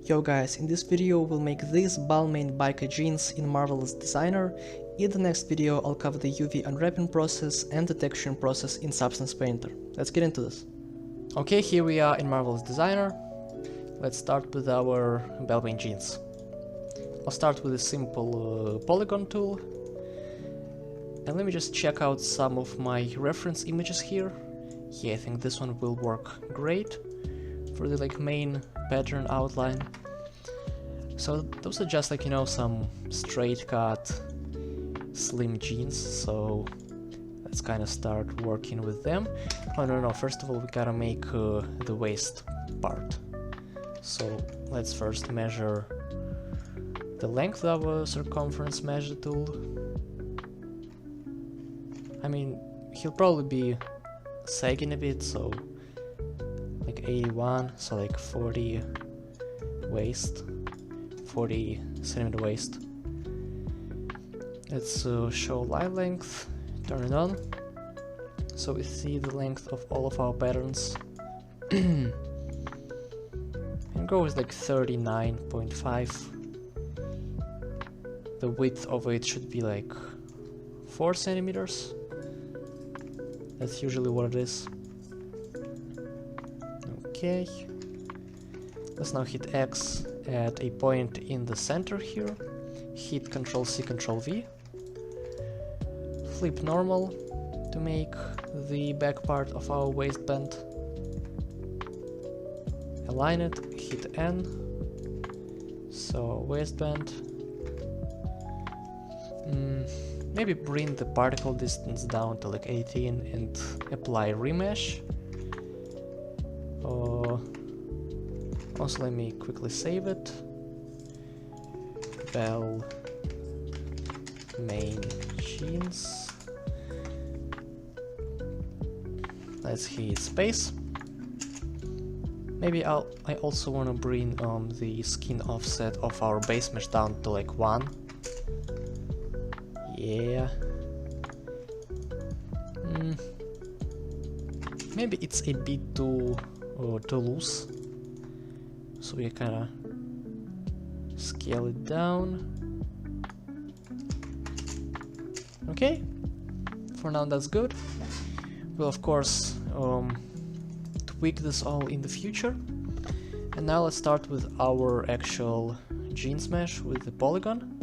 Yo guys, in this video we'll make these Balmain biker jeans in Marvelous Designer. In the next video I'll cover the UV unwrapping process and the texturing process in Substance Painter. Let's get into this. Okay, here we are in Marvelous Designer. Let's start with our Balmain jeans. I'll start with a simple polygon tool. And let me just check out some of my reference images here. Yeah, I think this one will work great for the main pattern outline. So those are just some straight cut slim jeans, so let's kind of start working with them. Oh no, first of all we gotta make the waist part. So let's first measure the length of a circumference measure tool. I mean, he'll probably be sagging a bit, so 81, so 40 waist, 40 centimeter waist. Let's show line length, turn it on, so we see the length of all of our patterns. And go with 39.5. The width of it should be 4 centimeters. That's usually what it is. Okay, let's now hit X at a point in the center here, hit Ctrl C, Ctrl V, flip normal to make the back part of our waistband, align it, hit N, so waistband, maybe bring the particle distance down to 18 and apply remesh. Also, let me quickly save it. Balmain jeans. Let's hit space. Maybe I also want to bring the skin offset of our base mesh down to 1. Yeah. Maybe it's a bit too loose, so we kind of scale it down. Okay, for now that's good. We'll of course tweak this all in the future. And now let's start with our actual jeans mesh with the polygon.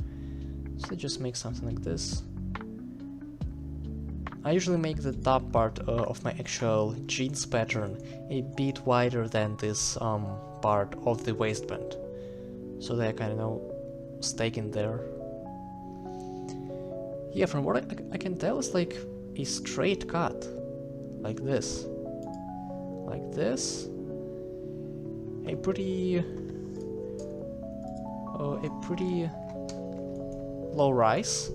So just make something like this. I usually make the top part of my actual jeans pattern a bit wider than this part of the waistband, so they kind of stake in there. Yeah, from what I can tell, it's a straight cut, like this, a pretty low rise.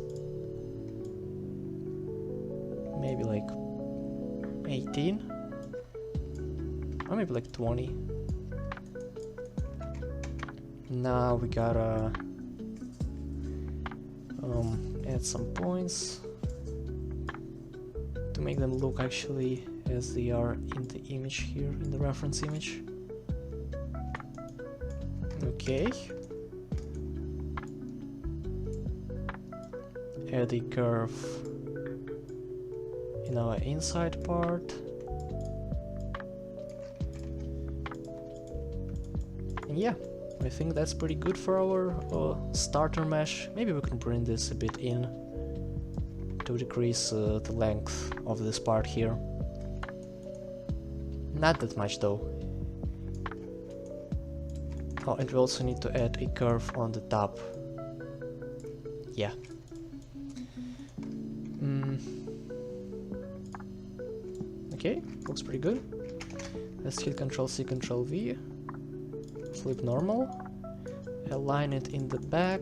Maybe 18, or maybe 20. Now we gotta add some points to make them look actually as they are in the image here, in the reference image. Okay. Add a curve in our inside part. And yeah, I think that's pretty good for our starter mesh. Maybe we can bring this a bit in to decrease the length of this part here. Not that much though. Oh, and we also need to add a curve on the top. Yeah. Okay, looks pretty good. Let's hit Ctrl C, Ctrl V, flip normal, align it in the back,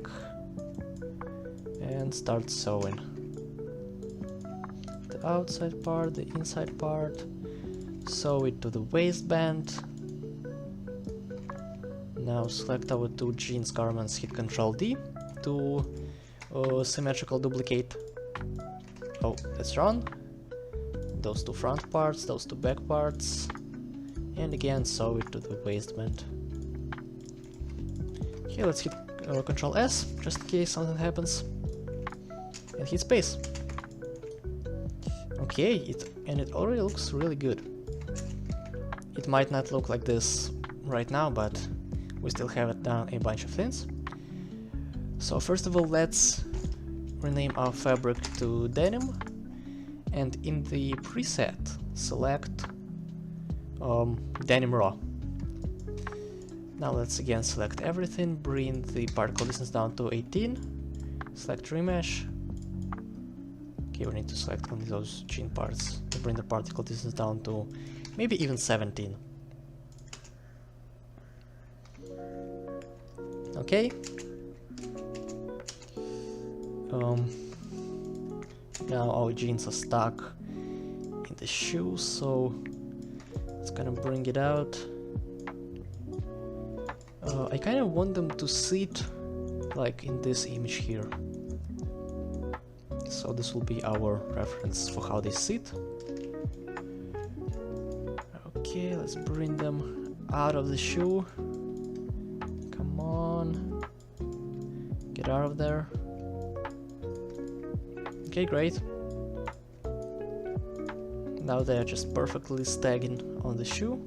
and start sewing. The outside part, the inside part, sew it to the waistband. Now select our two jeans garments, hit Ctrl D to symmetrical duplicate. Oh, that's wrong. Those two front parts, those two back parts, and again sew it to the waistband. Okay, let's hit Control S, just in case something happens. And hit space. Okay, it already looks really good. It might not look like this right now, but we still haven't done a bunch of things. So first of all, let's rename our fabric to denim, and in the preset select denim raw. Now let's again select everything, bring the particle distance down to 18, select remesh. Okay, we need to select only those jean parts to bring the particle distance down to maybe even 17. Okay. Now our jeans are stuck in the shoe, so it's gonna bring it out. I kind of want them to sit like in this image here. So this will be our reference for how they sit. Okay, let's bring them out of the shoe. Come on. Get out of there. Okay, great. Now they're just perfectly stacking on the shoe.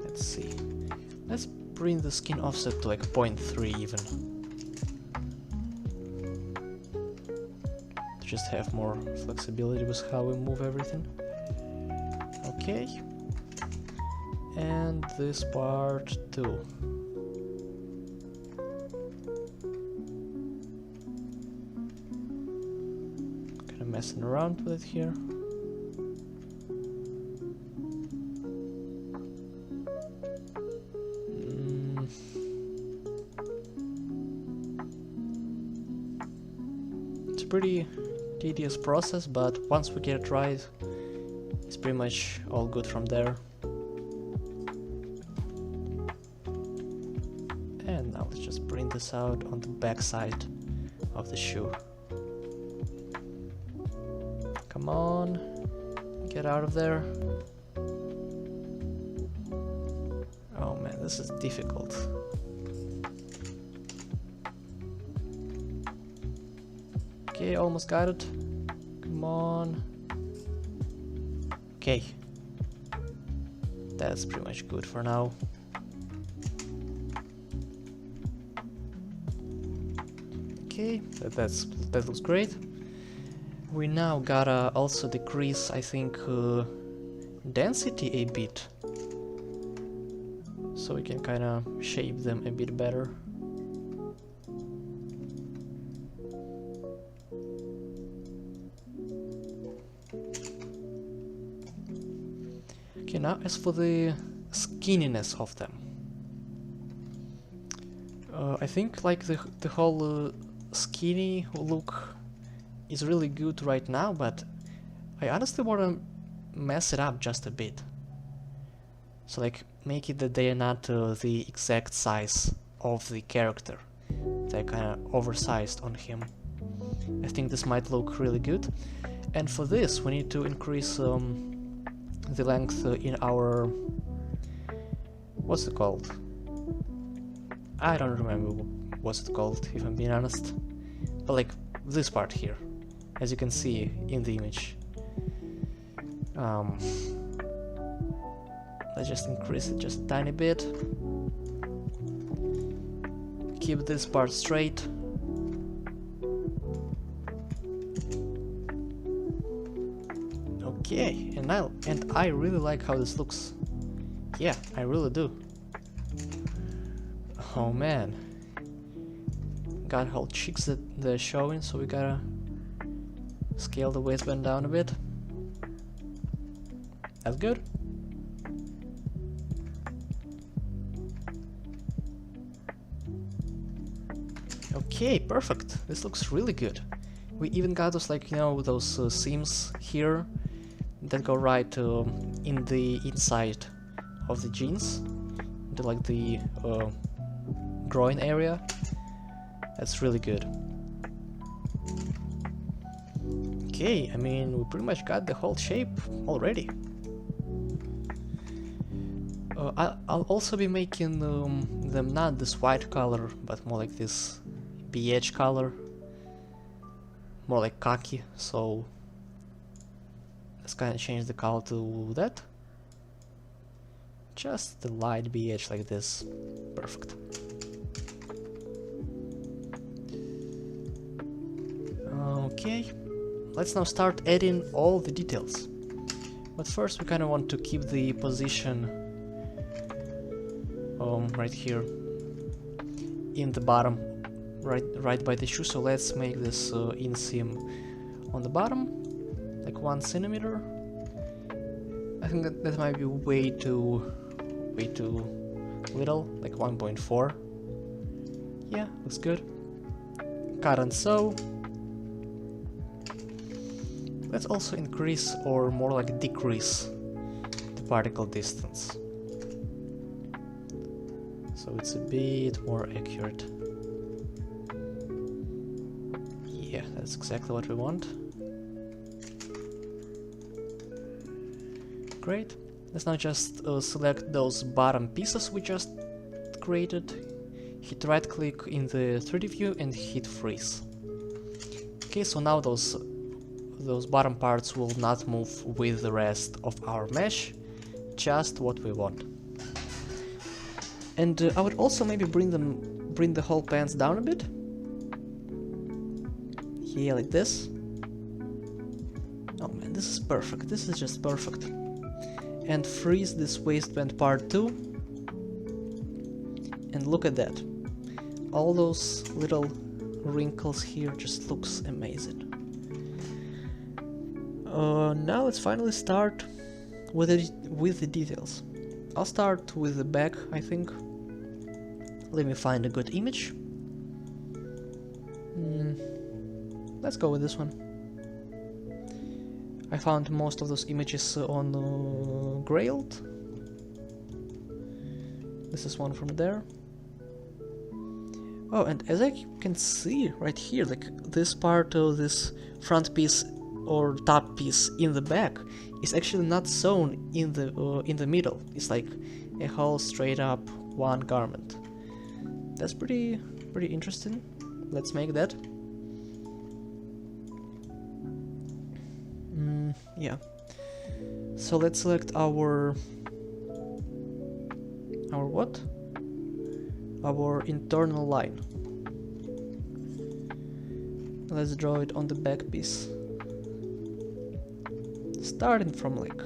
Let's see. Let's bring the skin offset to like 0.3 even. To just have more flexibility with how we move everything. Okay. And this part too. Kind of messing around with it here. It's a pretty tedious process, but once we get it right, it's pretty much all good from there. And now let's just bring this out on the back side of the shoe. Come on, get out of there. Oh man, this is difficult. Okay, almost got it. Come on. Okay. That's pretty much good for now. Okay, that looks great. We now gotta also decrease, I think, density a bit, so we can kind of shape them a bit better. Okay, now as for the skinniness of them, I think like the whole skinny look is really good right now, but I honestly want to mess it up just a bit. So like make it that they are not the exact size of the character. They're kind of oversized on him. I think this might look really good. And for this we need to increase the length in our... what's it called? I don't remember what's it called, if I'm being honest. But like this part here, as you can see in the image. Let's just increase it just a tiny bit. Keep this part straight. Okay, and I really like how this looks. Yeah, I really do. Oh man. Got whole cheeks that they're showing, so we gotta scale the waistband down a bit. That's good. Okay, perfect. This looks really good. We even got those, like, you know, those seams here that go right in the inside of the jeans, into like the groin area. That's really good. Okay, I mean, we pretty much got the whole shape already. I'll also be making them not this white color, but more like this beige color, more like khaki, so let's kind of change the color to that. Just the light beige like this. Perfect. Okay, let's now start adding all the details. But first we kind of want to keep the position right here in the bottom, right by the shoe. So let's make this inseam on the bottom, like 1 centimeter. I think that might be way too little, like 1.4. Yeah, looks good. Cut and sew. Let's also increase, or more like decrease, the particle distance, so it's a bit more accurate. Yeah, that's exactly what we want. Great. Let's now just select those bottom pieces we just created, hit right click in the 3D view and hit freeze. Okay, so now those bottom parts will not move with the rest of our mesh, just what we want. And I would also maybe bring the whole pants down a bit. Yeah, like this. Oh man, this is perfect. This is just perfect. And freeze this waistband part too. And look at that. All those little wrinkles here just looks amazing. Now let's finally start with the details. I'll start with the back, I think. Let me find a good image. Let's go with this one. I found most of those images on Grailed. This is one from there. Oh, and as I can see right here, like this part of this front piece or top piece in the back is actually not sewn in the middle. It's like a whole straight up one garment. That's pretty interesting. Let's make that. Yeah. So let's select our what? Our internal line. Let's draw it on the back piece. Starting from like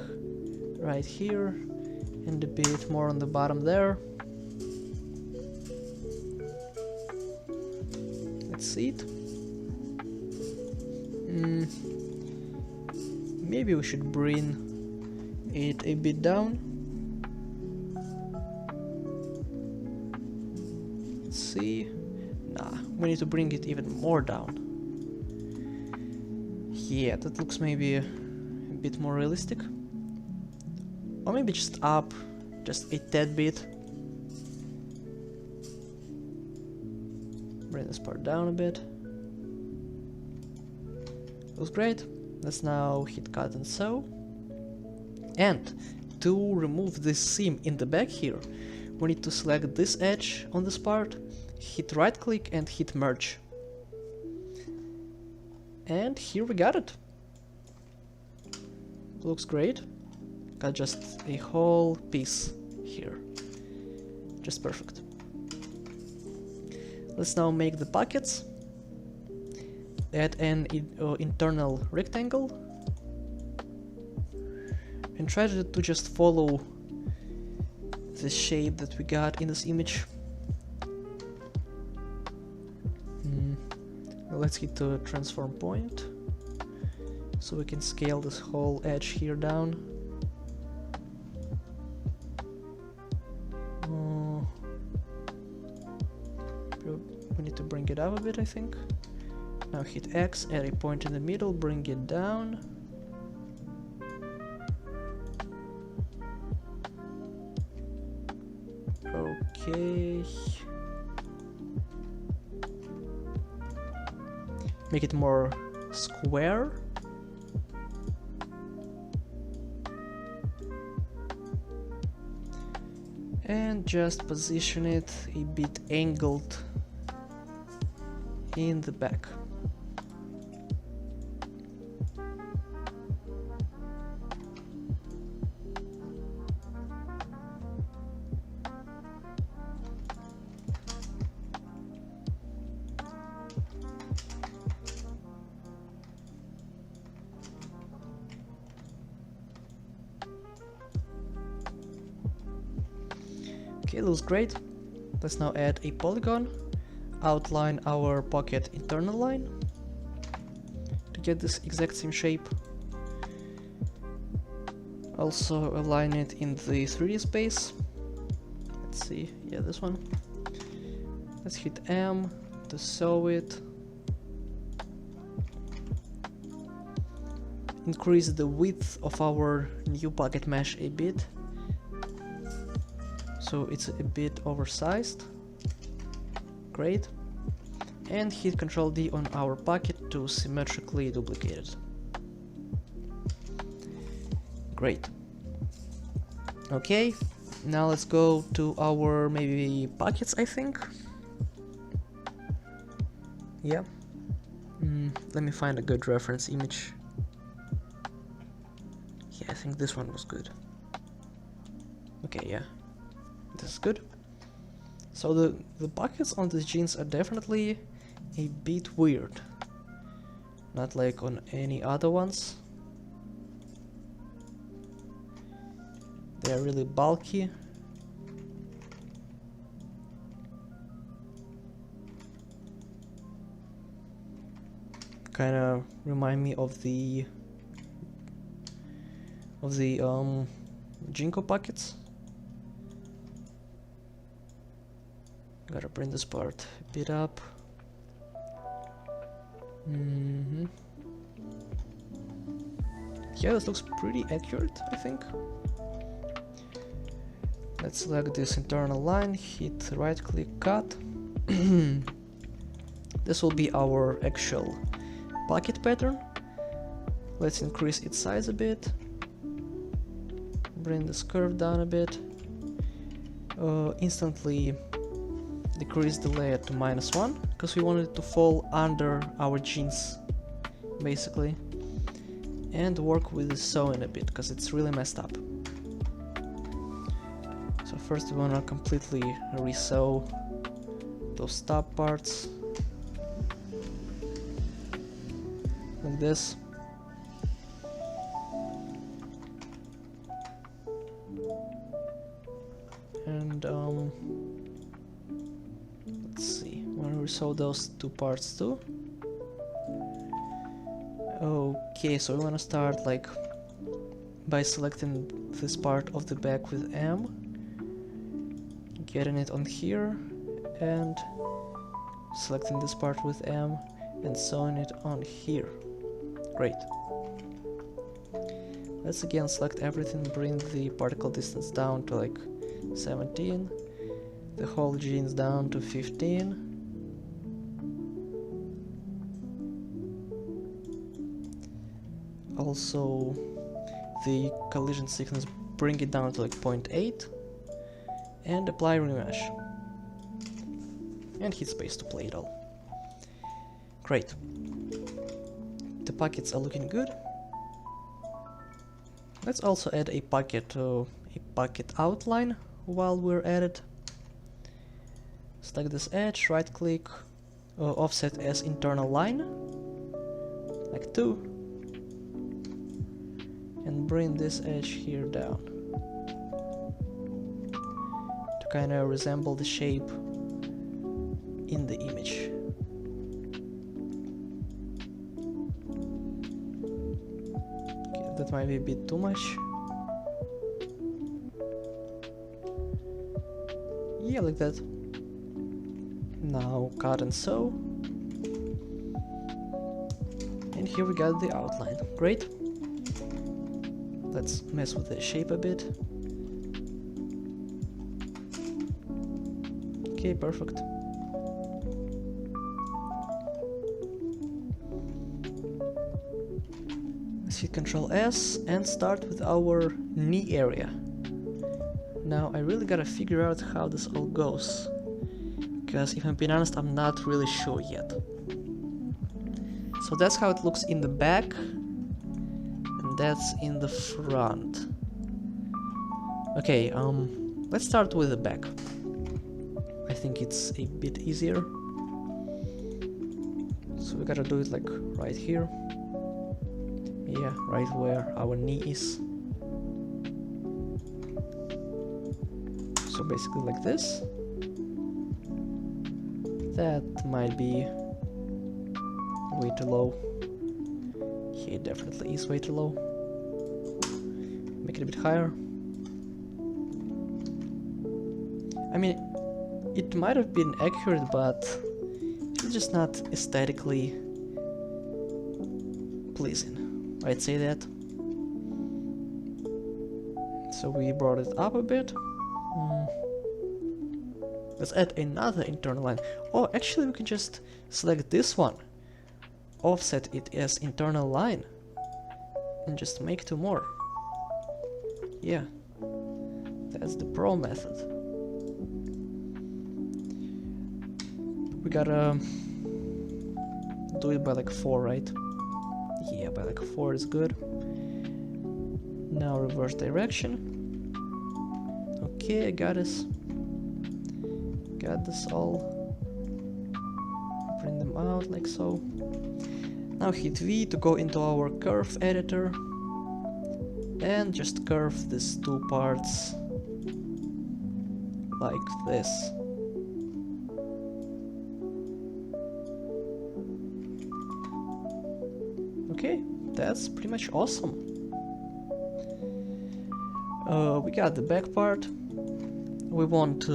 right here and a bit more on the bottom there. Let's see it. Maybe we should bring it a bit down. Let's see. Nah, we need to bring it even more down. Yeah, that looks maybe a bit more realistic. Or maybe just up, just a tad bit. Bring this part down a bit. Looks great. Let's now hit cut and sew. And to remove this seam in the back here, we need to select this edge on this part, hit right click and hit merge. And here we got it. Looks great. Got just a whole piece here. Just perfect. Let's now make the pockets. Add an internal rectangle and try to just follow the shape that we got in this image. Let's hit the transform point so we can scale this whole edge here down. We need to bring it up a bit, I think. Now hit X, add a point in the middle, bring it down. Okay. Make it more square. and just position it a bit angled in the back. Okay, looks great. Let's now add a polygon, outline our pocket internal line to get this exact same shape. Also align it in the 3D space. Let's see, yeah, this one. Let's hit M to sew it. Increase the width of our new pocket mesh a bit, so it's a bit oversized. Great. And hit Ctrl D on our pocket to symmetrically duplicate it. Great. Okay, now let's go to our maybe pockets, I think. Yeah. Let me find a good reference image. Yeah, I think this one was good. Okay, yeah. This is good. So the pockets on these jeans are definitely a bit weird. Not like on any other ones. They are really bulky. Kind of remind me of the Jinko pockets. Gotta bring this part a bit up. Yeah, this looks pretty accurate, I think. Let's select this internal line, hit right click, cut. This will be our actual pocket pattern. Let's increase its size a bit. Bring this curve down a bit. Instantly decrease the layer to -1 because we want it to fall under our jeans basically, and work with the sewing a bit because it's really messed up. So first we want to completely re-sew those top parts like this. And let's see, want to re-sew those two parts too. Okay, so we want to start like by selecting this part of the back with M, getting it on here, and selecting this part with M and sewing it on here. Great. Let's again select everything, bring the particle distance down to like 17, the whole jeans down to 15. Also the collision thickness, bring it down to like 0.8 and apply remesh and hit space to play it all. Great. The pockets are looking good. Let's also add a pocket outline while we're at it. Select this edge, right click, offset as internal line, like 2, and bring this edge here down to kind of resemble the shape in the image. Okay, that might be a bit too much. Yeah, like that. Now cut and sew. And here we got the outline. Great. Let's mess with the shape a bit. Okay, perfect. Let's hit Ctrl S and start with our knee area. Now I really gotta figure out how this all goes, because if I'm being honest, I'm not really sure yet. So that's how it looks in the back, and that's in the front. Okay, let's start with the back. I think it's a bit easier. So we gotta do it like right here. Yeah, right where our knee is. So basically like this. That might be way too low. Yeah, it definitely is way too low. Make it a bit higher. I mean, it might have been accurate, but it's just not aesthetically pleasing. I'd say that. So we brought it up a bit. Let's add another internal line. Oh, actually we can just select this one, offset it as internal line, and just make two more. Yeah, that's the pro method. We gotta do it by like 4, right? Yeah, by like 4 is good. Now reverse direction. Okay, I got this. Got this all. Print them out like so. Now hit V to go into our curve editor and just curve these two parts like this. Okay, that's pretty much awesome. We got the back part. We won't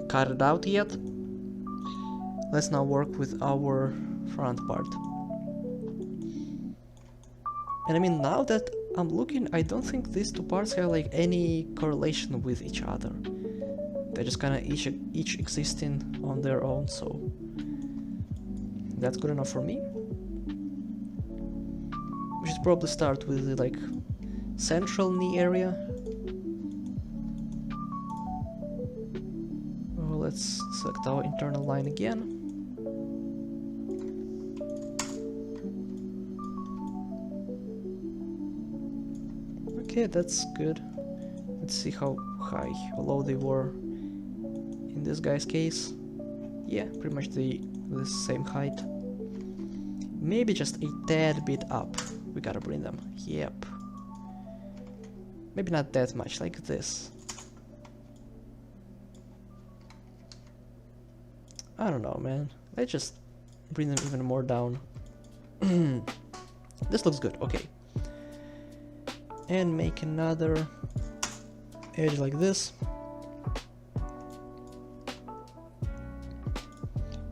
cut it out yet. Let's now work with our front part. And I mean, now that I'm looking, I don't think these two parts have like any correlation with each other. They're just kind of each existing on their own, so that's good enough for me. We should probably start with the like central knee area. Let's select our internal line again. Okay, that's good. Let's see how high or low they were in this guy's case. Yeah, pretty much the same height. Maybe just a tad bit up. We gotta bring them. Yep. Maybe not that much, like this. I don't know, man. Let's just bring them even more down. This looks good, okay. And make another edge like this.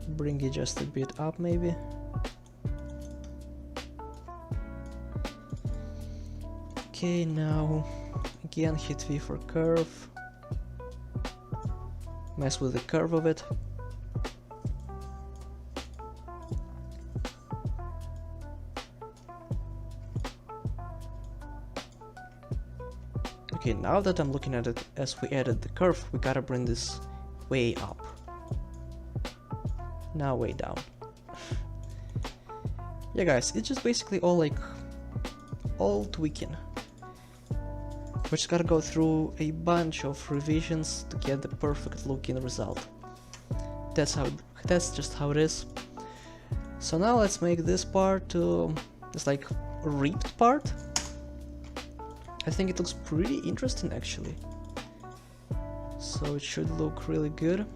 Bring it just a bit up, maybe. Okay, now again hit V for curve. Mess with the curve of it. Okay, now that I'm looking at it as we added the curve, we gotta bring this way up. Now way down. Yeah guys, it's just basically all tweaking. We just gotta go through a bunch of revisions to get the perfect looking result. That's just how it is. So now let's make this part this like ripped part. I think it looks pretty interesting actually. So it should look really good.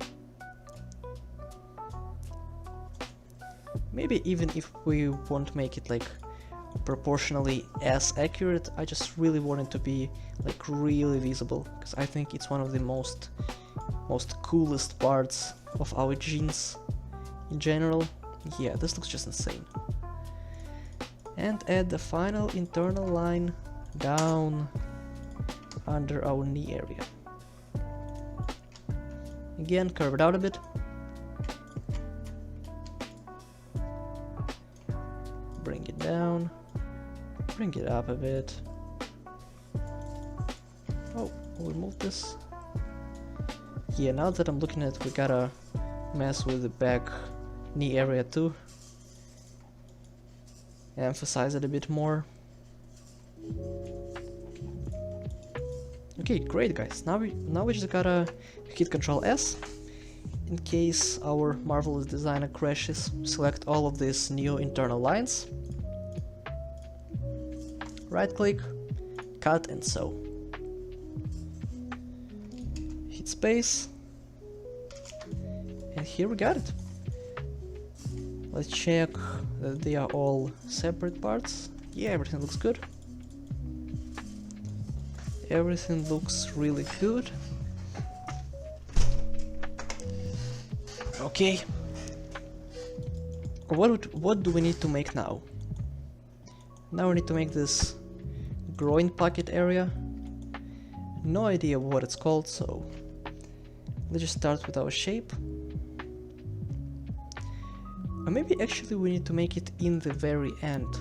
Maybe even if we won't make it like proportionally as accurate, I just really want it to be like really visible, because I think it's one of the most coolest parts of our jeans in general. Yeah, this looks just insane. And add the final internal line down under our knee area. Again, curve it out a bit. Bring it down. Bring it up a bit. Oh, we'll remove this. Yeah, now that I'm looking at it, we gotta mess with the back knee area too. Emphasize it a bit more. Okay, great guys. Now we just gotta hit Ctrl S. In case our Marvelous Designer crashes, select all of these new internal lines. Right click, cut and sew. Hit space. And here we got it. Let's check that they are all separate parts. Yeah, everything looks good. Everything looks really good. Okay. What do we need to make now? Now we need to make this groin pocket area. No idea what it's called, so let's just start with our shape. Or maybe actually we need to make it in the very end.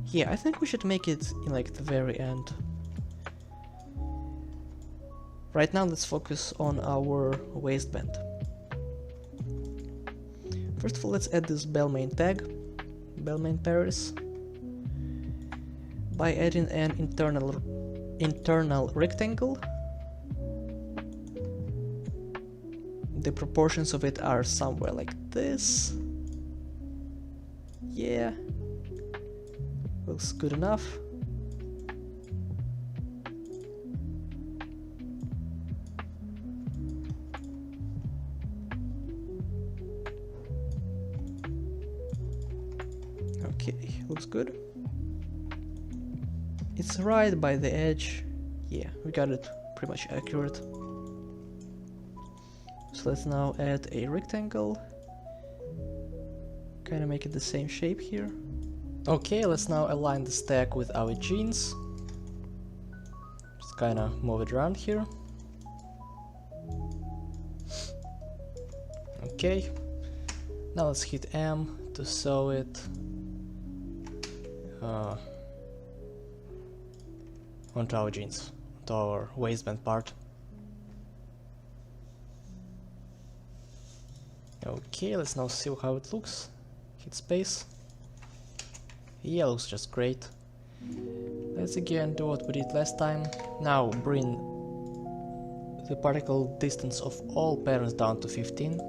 Yeah, I think we should make it in like the very end. Right now let's focus on our waistband. First of all, let's add this Balmain tag, Balmain Paris, by adding an internal rectangle. The proportions of it are somewhere like this. Yeah, looks good enough. Okay, looks good. It's right by the edge. Yeah, we got it pretty much accurate. So let's now add a rectangle. Kinda make it the same shape here. Okay, let's now align the stack with our jeans. Just kinda move it around here. Okay, now let's hit M to sew it onto our jeans, onto our waistband part. Okay, let's now see how it looks. Hit space. Yeah, looks just great. Let's again do what we did last time. Now bring the particle distance of all patterns down to 15.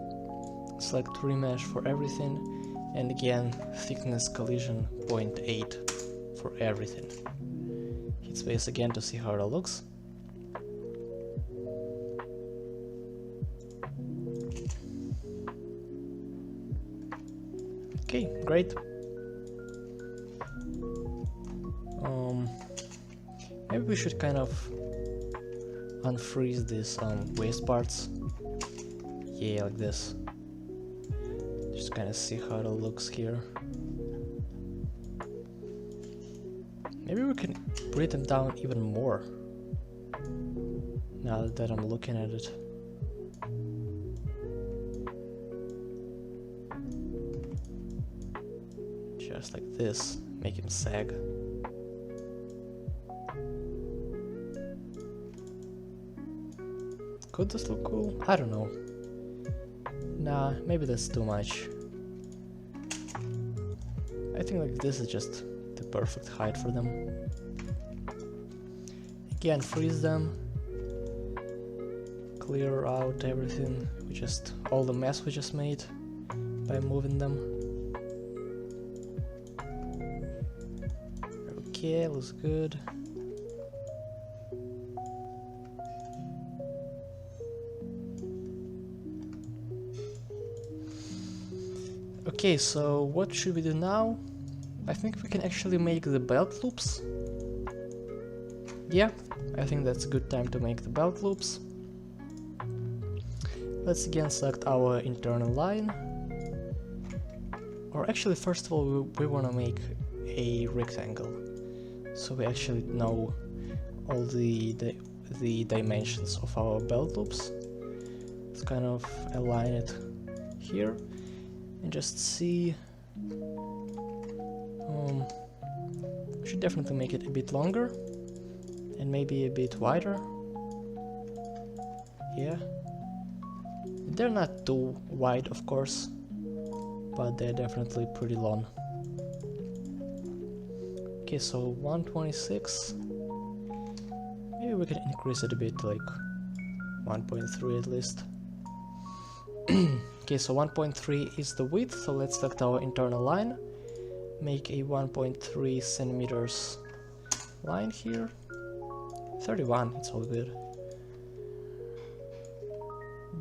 Select remesh for everything, and again thickness collision 0.8 for everything. Hit space again to see how it looks. Okay, great. Maybe we should kind of unfreeze these waist parts. Yeah, like this. Just kind of see how it looks here. Maybe we can bring them down even more, now that I'm looking at it. Just like this, make him sag. Could this look cool? I don't know. Nah, maybe that's too much. I think like this is just the perfect height for them. Again, freeze them. Clear out everything, all the mess we just made by moving them. Okay, looks good. Okay, so what should we do now? I think we can actually make the belt loops. Yeah, I think that's a good time to make the belt loops. Let's again select our internal line. Or actually, first of all, we want to make a rectangle, so we actually know all the dimensions of our belt loops. Let's kind of align it here and just see. We should definitely make it a bit longer and maybe a bit wider. Yeah. They're not too wide, of course, but they're definitely pretty long. Okay, so 126. Maybe we can increase it a bit, like 1.3 at least. Okay, so 1.3 is the width, so let's select our internal line. Make a 1.3 centimeters line here. 31, it's all good.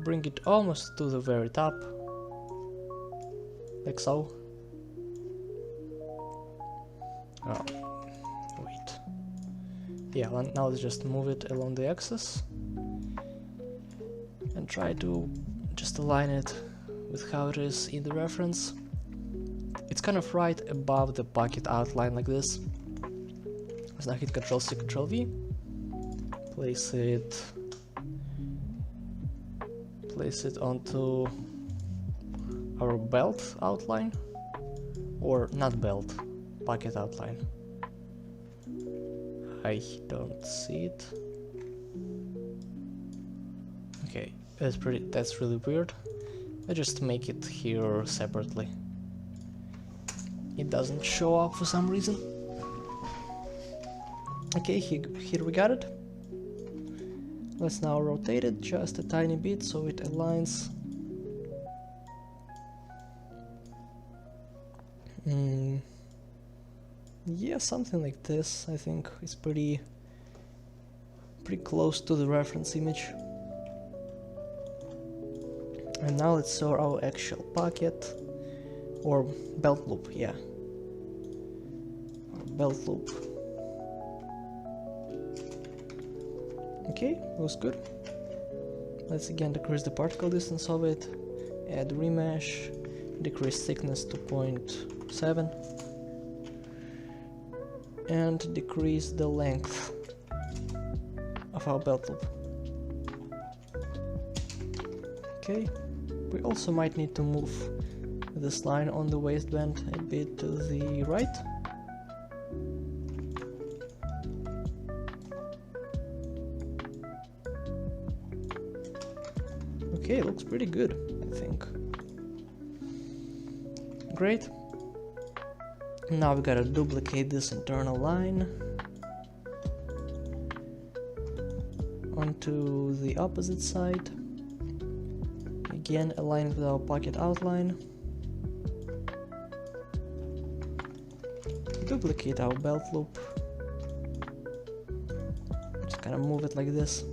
Bring it almost to the very top, like so. Oh, wait. Yeah, now let's just move it along the axis and try to just align it with how it is in the reference. It's kind of right above the pocket outline like this. So now hit Ctrl+C, Ctrl+V, place it onto our belt outline, or not belt, pocket outline. I don't see it. Okay, that's really weird. I just make it here separately. It doesn't show up for some reason. Okay, here we got it. Let's now rotate it just a tiny bit so it aligns. Yeah, something like this. I think is pretty close to the reference image. And now let's sew our actual pocket or belt loop. Yeah, or belt loop. Okay, looks good. Let's again decrease the particle distance of it, add remesh, decrease thickness to 0.7, and decrease the length of our belt loop. Okay, we also might need to move this line on the waistband a bit to the right. Okay, looks pretty good, I think. Great. Now we gotta duplicate this internal line onto the opposite side. Again, align with our pocket outline. Duplicate our belt loop. Just kind of move it like this.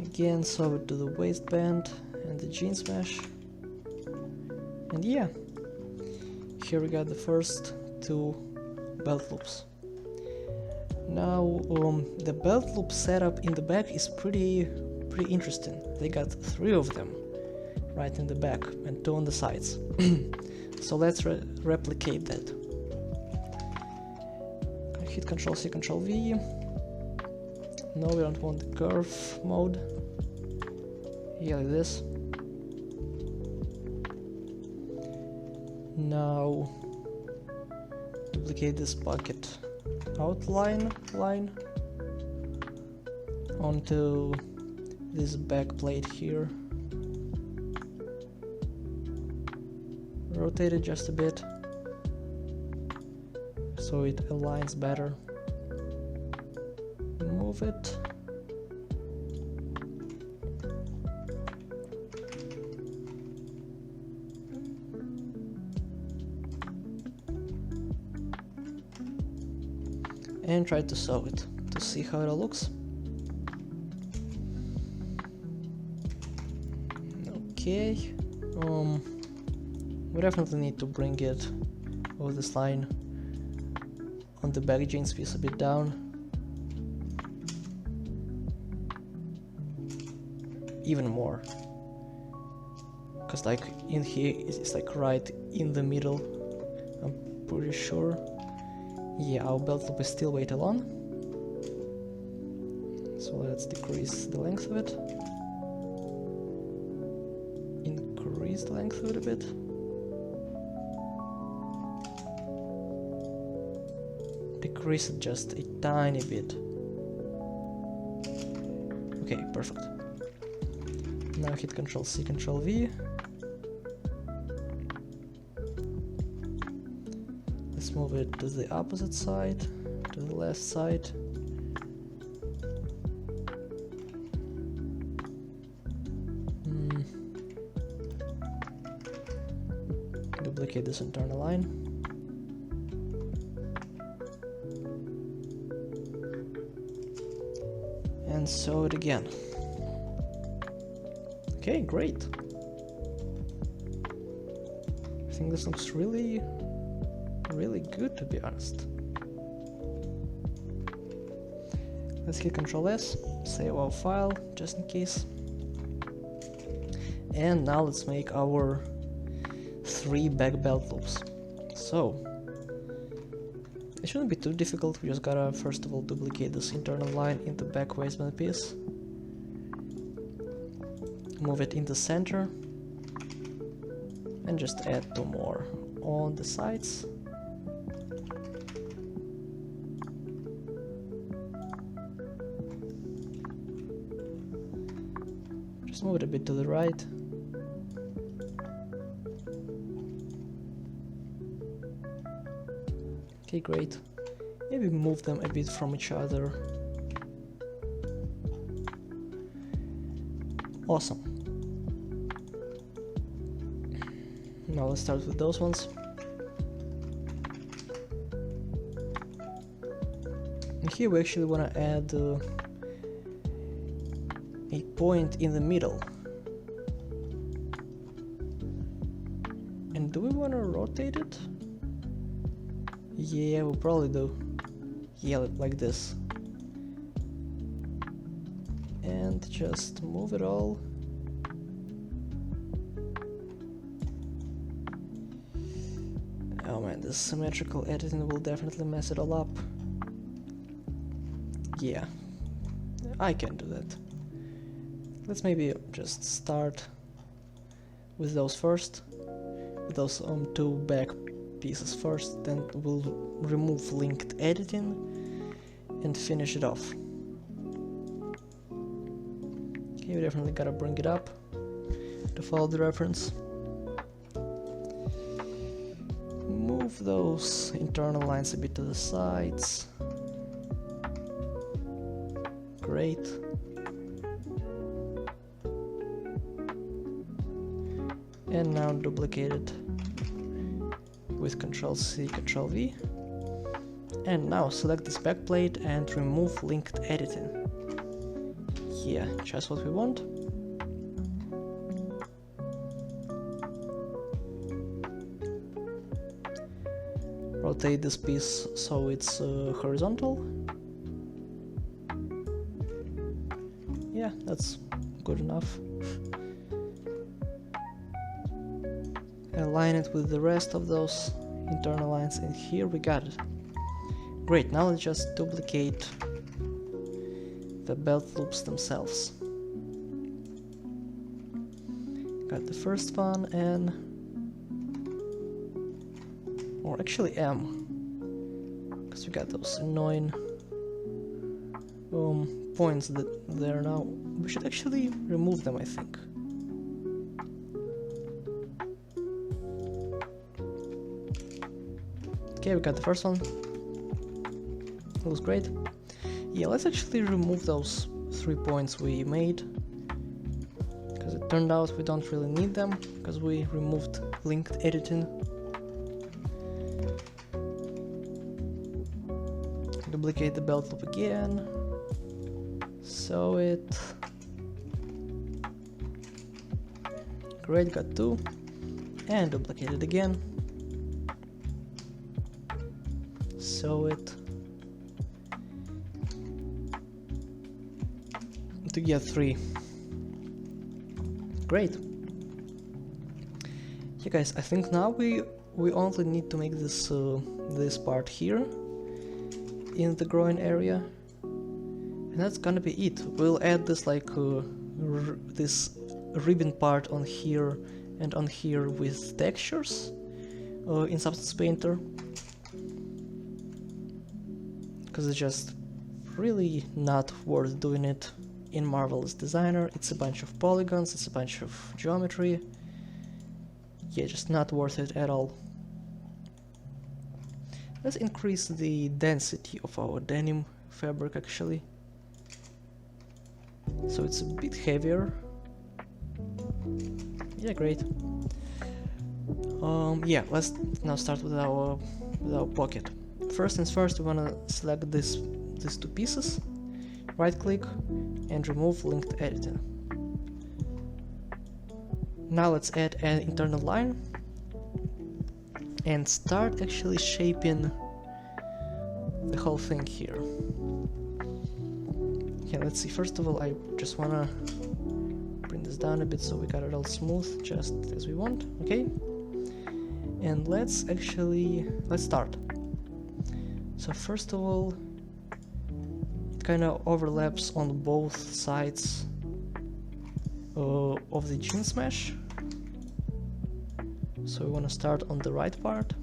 Again, sew it to the waistband and the jeans mesh. And yeah, here we got the first two belt loops. Now the belt loop setup in the back is pretty interesting. They got 3 of them right in the back and 2 on the sides. So let's replicate that. Hit Ctrl+C, Ctrl+V. No, we don't want the curve mode. Yeah, like this. Now duplicate this pocket outline line onto this back plate here. Rotate it just a bit so it aligns better. Move it. And try to sew it to see how it looks. Okay, we definitely need to bring it with this line on the back jeans piece a bit down. Even more, because like in here it's like right in the middle, I'm pretty sure. Yeah, our belt loop is still way too long, so let's decrease the length of it, increase the length of it a bit. increase it just a tiny bit. Okay, perfect. Now hit Ctrl C, Ctrl V. Let's move it to the opposite side, to the left side. Duplicate this internal line. And sew it again. Okay, great. I think this looks really good, to be honest. Let's hit Ctrl S, save our file just in case. And now let's make our 3 back belt loops. So it shouldn't be too difficult. We just gotta first of all duplicate this internal line in the back waistband piece, move it in the center, and just add 2 more on the sides. Just move it a bit to the right. Okay, great. Maybe move them a bit from each other. Awesome. Now let's start with those ones. And here we actually want to add a point in the middle. And do we want to rotate it? Yeah, we probably do. Yeah, like this. And just move it all. Oh man, this symmetrical editing will definitely mess it all up. Yeah, I can do that. Let's maybe just start with those first. With those 2 back pieces first, then we'll remove linked editing and finish it off. Okay, we definitely gotta bring it up to follow the reference. Move those internal lines a bit to the sides. Great. And now duplicate it with Ctrl C, Ctrl V. And now select this backplate and remove linked editing. Yeah, just what we want. Rotate this piece so it's horizontal. Yeah, that's good enough. Align it with the rest of those internal lines, and here we got it. Great, now let's just duplicate the belt loops themselves. Got the first one, and or actually M, because we got those annoying points that there now. We should actually remove them, I think. Okay, we got the first one. Looks great. Yeah, let's actually remove those 3 points we made, because it turned out we don't really need them, because we removed linked editing. Duplicate the belt loop again, sew it. Great, got 2, and duplicate it again, sew it to get 3. Great. Yeah guys, I think now we only need to make this this part here in the groin area, and that's gonna be it. We'll add this like this ribbon part on here and on here with textures in Substance Painter. because it's just really not worth doing it in Marvelous Designer. It's a bunch of polygons, it's a bunch of geometry. Yeah, just not worth it at all. Let's increase the density of our denim fabric actually, so it's a bit heavier. Yeah, great. Yeah, let's now start with our pocket. First things first, we wanna select these two pieces, right click and remove linked editor. Now let's add an internal line and start actually shaping the whole thing here. Okay, let's see. First of all, I just wanna bring this down a bit so we got it all smooth, just as we want. Okay, and let's start. So first of all, it kind of overlaps on both sides of the jeans mesh. So we want to start on the right part.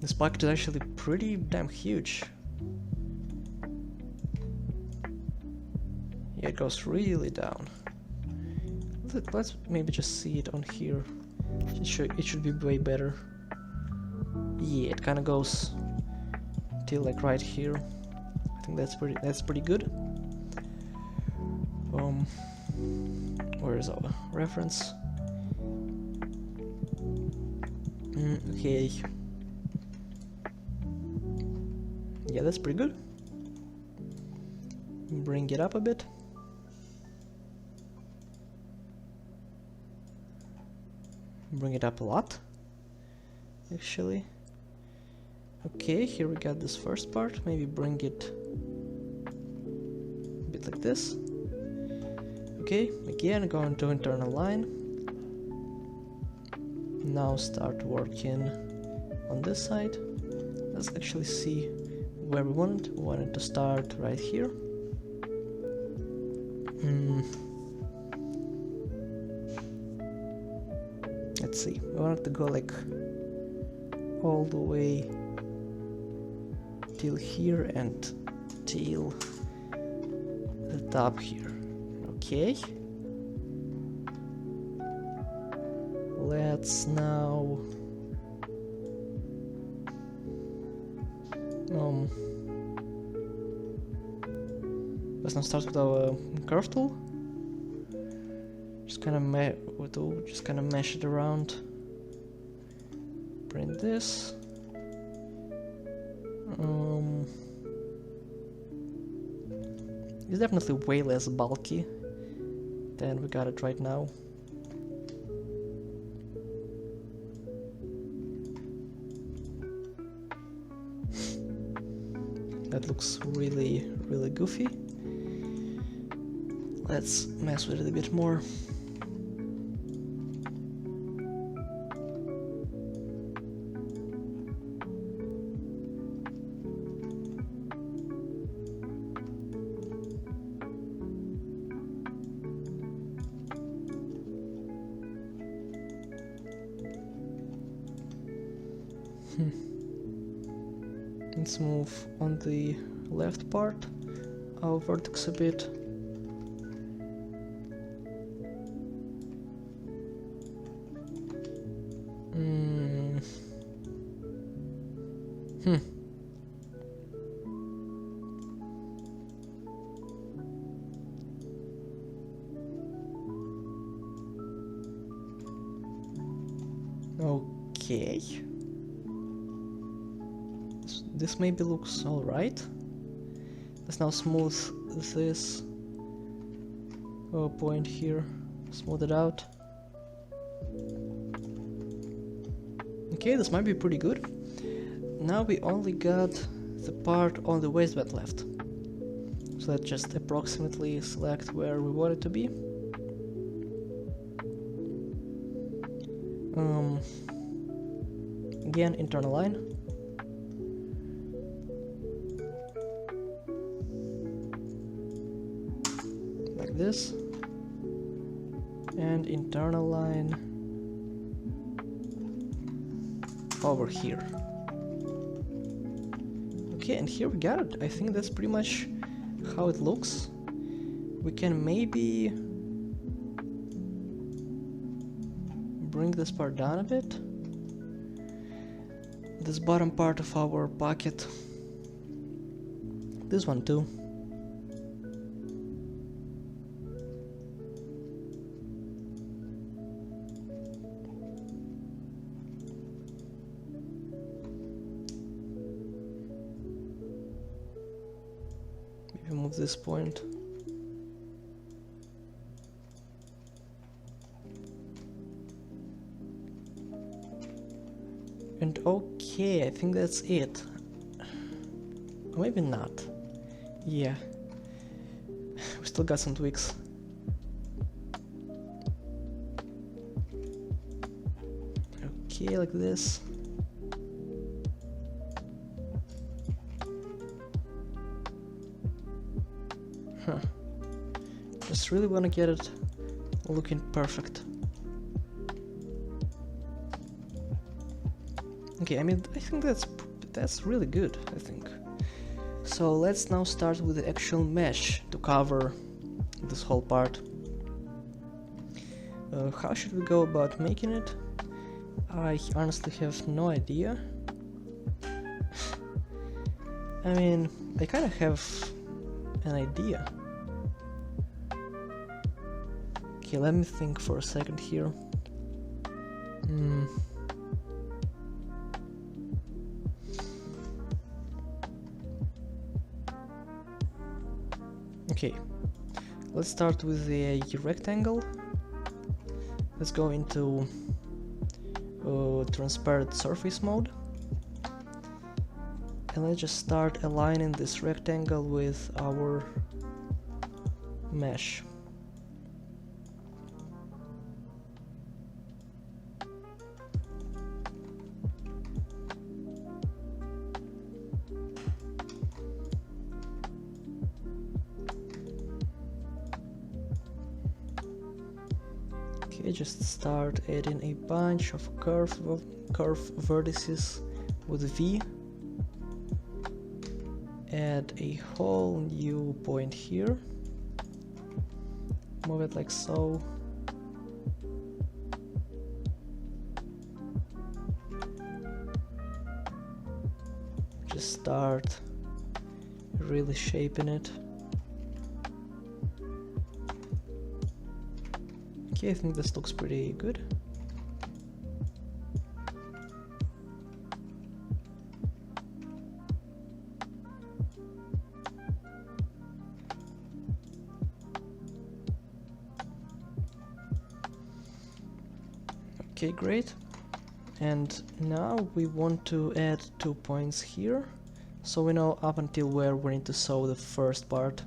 This pocket is actually pretty damn huge. Yeah, it goes really down. Let's maybe just see it on here. It should be way better. Yeah, it kind of goes till like right here. I think that's pretty good. Where is our reference? Okay. Yeah, that's pretty good. Bring it up a bit. Bring it up a lot, actually. Okay, here we got this first part. Maybe bring it a bit like this. Okay, again, go into internal line. Now start working on this side. Let's actually see where we want it. We want it to start right here. Let's see, we want it to go like all the way till here and till the top here. Okay. Let's now start with our curve tool. Just kind of mesh it around. Print this. It's definitely way less bulky than we got it right now. That looks really, really goofy. Let's mess with it a bit more. Let's move on the left part our vertex a bit. Okay. This maybe looks alright. Let's now smooth this point here. Smooth it out. Okay, this might be pretty good. Now we only got the part on the waistband left. So let's just approximately select where we want it to be. Again, internal line. Like this. And internal line over here. Okay, and here we got it. I think that's pretty much how it looks. We can maybe bring this part down a bit. This bottom part of our pocket. This one too. Maybe move this point. And okay, I think that's it. Or maybe not. Yeah. We still got some tweaks. Okay, like this. Huh. Just really wanna get it looking perfect. Okay, I mean, I think that's really good, I think. So let's now start with the actual mesh to cover this whole part. How should we go about making it? I honestly have no idea. I mean, I kind of have an idea. Okay, let me think for a second here. Okay, let's start with the rectangle. Let's go into transparent surface mode. And let's just start aligning this rectangle with our mesh. Okay, just start adding a bunch of curve vertices with V. Add a whole new point here. Move it like so. Just start really shaping it. Okay, I think this looks pretty good. Okay, great. And now we want to add 2 points here, so we know up until where we need to sew the first part.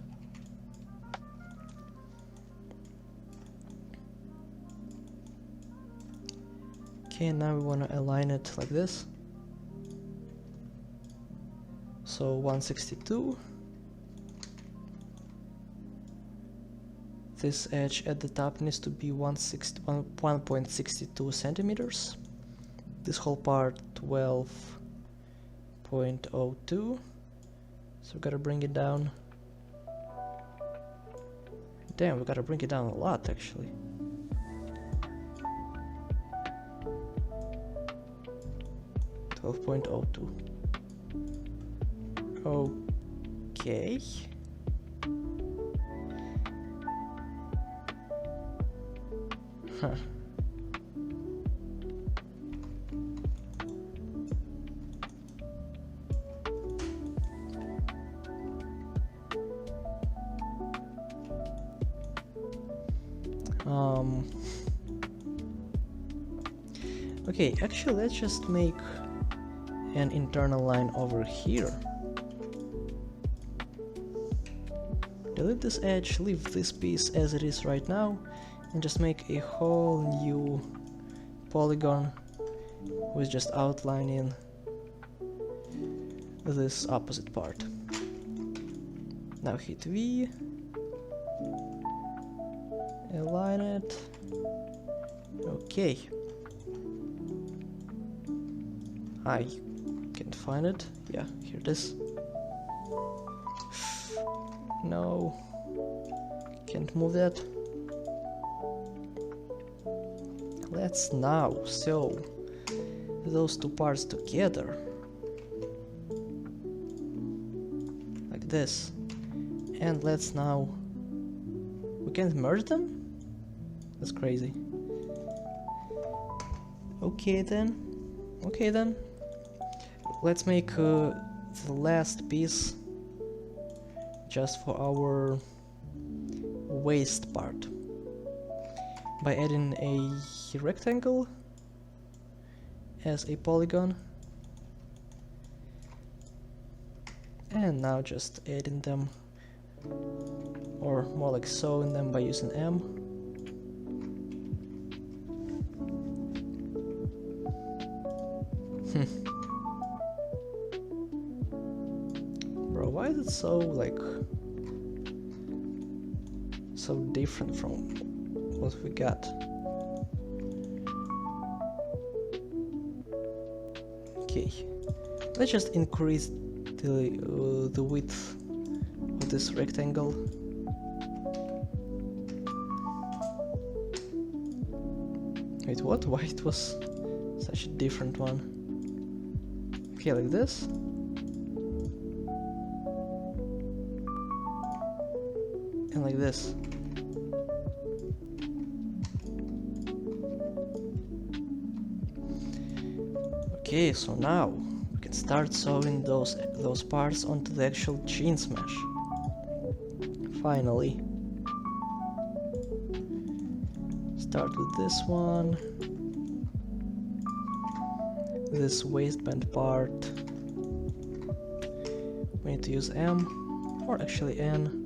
Okay, now we want to align it like this. So 162. This edge at the top needs to be 1.62 centimeters. This whole part 12.02. So we gotta bring it down. Damn, we gotta bring it down a lot actually. .02. Okay. Huh. Okay, actually let's just make an internal line over here. Delete this edge, leave this piece as it is right now, and just make a whole new polygon with just outlining this opposite part. Now hit V, align it. Okay. I can't find it. Yeah, here it is. No, can't move that. Let's now sew those two parts together like this, and let's now, we can't merge them? That's crazy. Okay then, let's make the last piece just for our waist part by adding a rectangle as a polygon, and now just adding them, or more like sewing them by using M. Bro, why is it so like so different from what we got? Okay, let's just increase the width of this rectangle. Wait, what? Why it was such a different one? Okay, like this. And like this. Okay, so now we can start sewing those parts onto the actual jeans mesh. Finally. Start with this one. This waistband part. We need to use M, or actually N.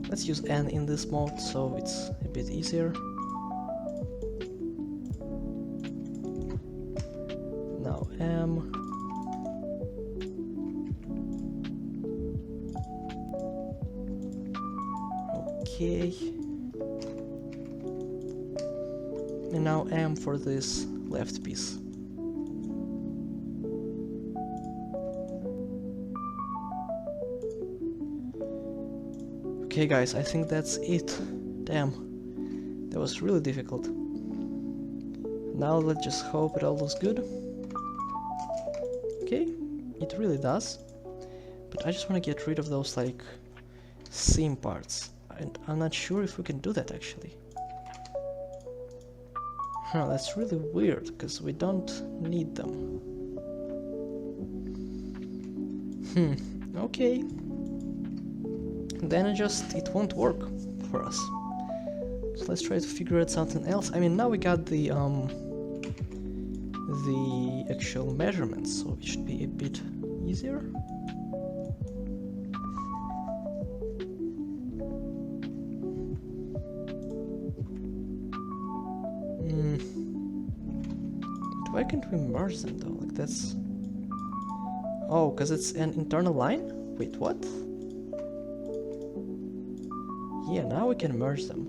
Let's use N in this mode so it's a bit easier. Now M. Okay. And now M for this left piece. Okay guys, I think that's it. Damn, that was really difficult. Now let's just hope it all looks good. Okay, it really does. But I just want to get rid of those like seam parts. And I'm not sure if we can do that actually. Huh, that's really weird, because we don't need them. Okay. Then it won't work for us. So let's try to figure out something else. I mean, now we got the actual measurements, so it should be a bit easier. Why can't we merge them though? Like that's... Oh, because it's an internal line? Wait, what? Yeah, now we can merge them.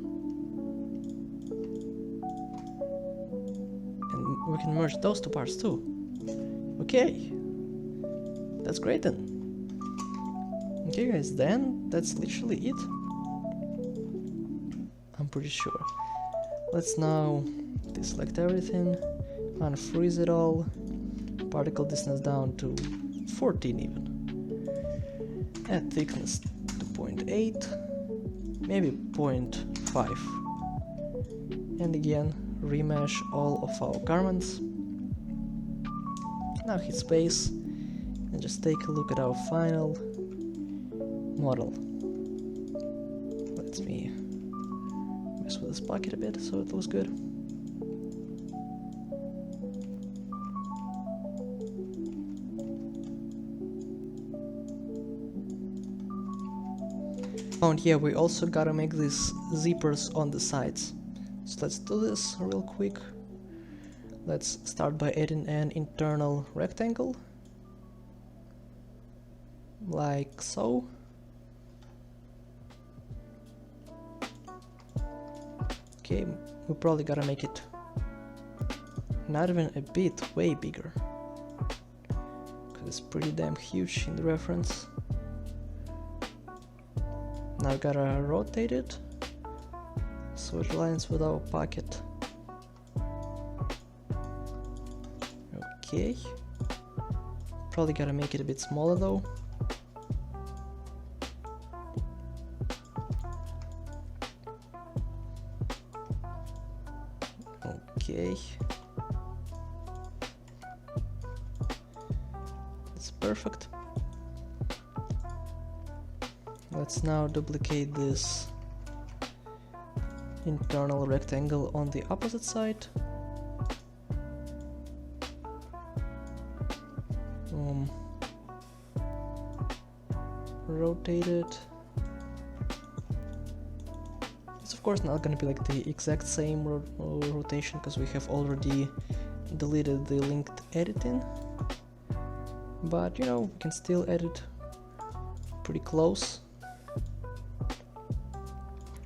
And we can merge those two parts too. Okay. That's great then. Okay guys, then that's literally it. I'm pretty sure. Let's now deselect everything, unfreeze it all, particle distance down to 14 even, add thickness to 0.8, maybe 0.5, and again remesh all of our garments. Now hit space and just take a look at our final model. Let me mess with this pocket a bit so it looks good. And here we also gotta make these zippers on the sides. So let's do this real quick. Let's start by adding an internal rectangle, like so. Okay, we probably gotta make it not even a bit, way bigger, because it's pretty damn huge in the reference. Now I gotta rotate it so it aligns with our pocket. Okay. Probably gotta make it a bit smaller though. Okay. That's perfect. Let's now duplicate this internal rectangle on the opposite side. Rotate it. It's of course not gonna be like the exact same rotation because we have already deleted the linked editing, but you know, we can still edit pretty close.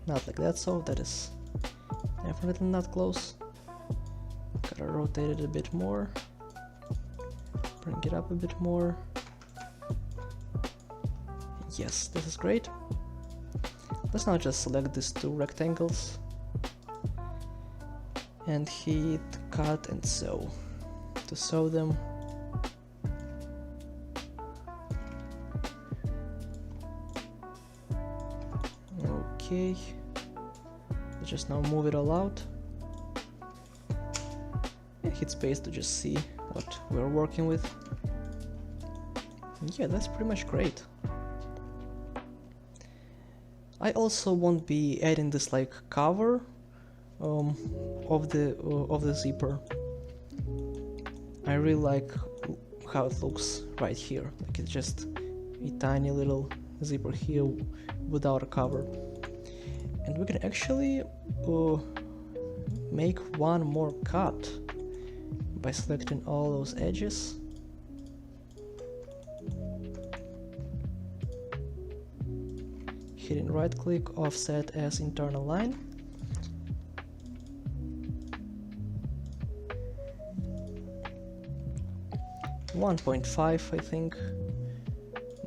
Not like that, so that is definitely not close. Gotta rotate it a bit more, bring it up a bit more. Yes, this is great. Let's now just select these two rectangles and hit cut and sew to sew them. Okay, let's just now move it all out and hit space to just see what we're working with. Yeah, that's pretty much great. I also won't be adding this like cover of the zipper. I really like how it looks right here. Like it's just a tiny little zipper here without a cover. And we can actually make one more cut by selecting all those edges. Hitting right click, offset as internal line. .5, I think.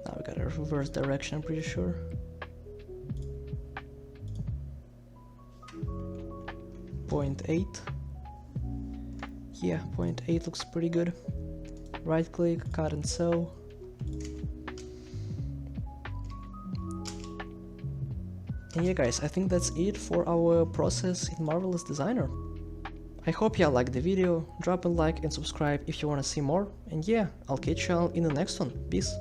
Now we gotta reverse direction, I'm pretty sure. .8. Yeah, 0.8 looks pretty good. Right click, cut and sew. And yeah guys, I think that's it for our process in Marvelous Designer. I hope you liked the video, drop a like and subscribe if you wanna see more, and yeah, I'll catch you all in the next one. Peace!